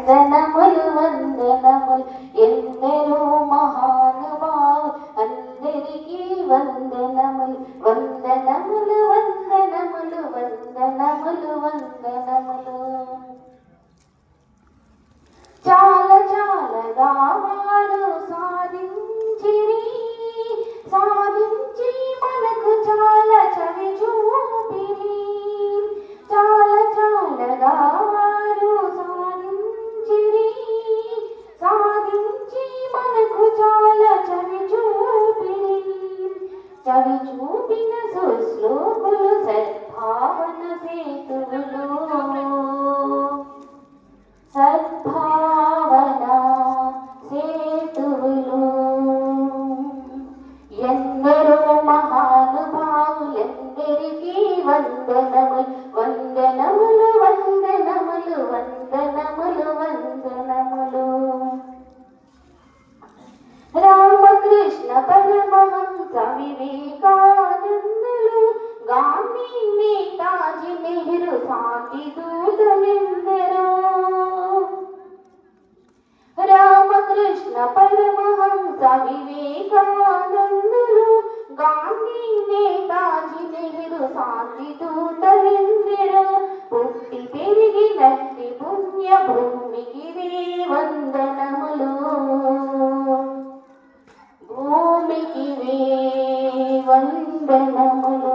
వందనములు వందనములు ఎందరో మహానుభావు అందరికీ వందనములు వందనములు వందనములు వందనములు వందనములు. చాలా చాలగా వారు సాధించిరి సాధించి మనకు చాలా చవి చూపిరి. చాలా చాలగా వారు సాధించిరి సాధించి మనకు చాలా చవి చూపిరి. చవి చూపిన సుశ్లోకులు సద్భావన సేతువులు సద్భావన సేతువులు. ఎందరో మహానుభావులెందరికీ వందనములు వందనములు వందనములు వందనములు వందనములు. రామకృష్ణ పరమహంస వివేకానందులు గాంధీ నేతాజీ నెహ్రూ శాంతి దూతలెందరో. రామకృష్ణ పరమహంస వివేకానందులు గాంధీ నేతాజీ నెహ్రూ శాంతి దూతలెందరో. పుట్టి పెరిగినట్టి పుణ్య భూమికి వందనములు భూమికి వందనములు.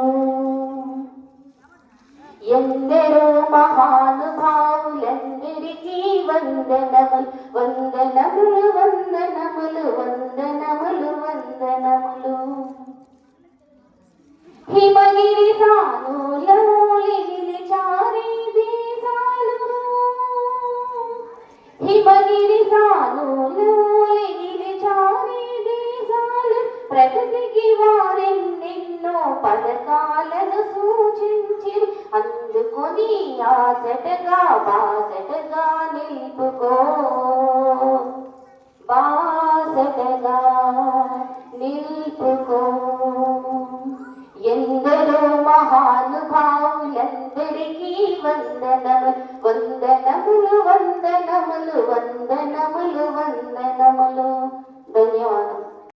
ఎందరో మహానుభావులందరికీ వందనములు వందనములు వందనములు వందనములు వందనములు. హిమగిరి సానులో నిలిచారే దేశాలు హిమగిరి సానులో నిలిచారే దేశాలు. ప్రగతికి వారెన్నెన్నో పథకాలను సూచించి అందుకొని ఆసటగా బాసటగా నిలుపుకో బాసటగా నిలుపుకో. ఎందరో మహానుభావులందరికీ వందనములు వందనములు వందనములు వందనములు వందనములు. ధన్యవాదాలు.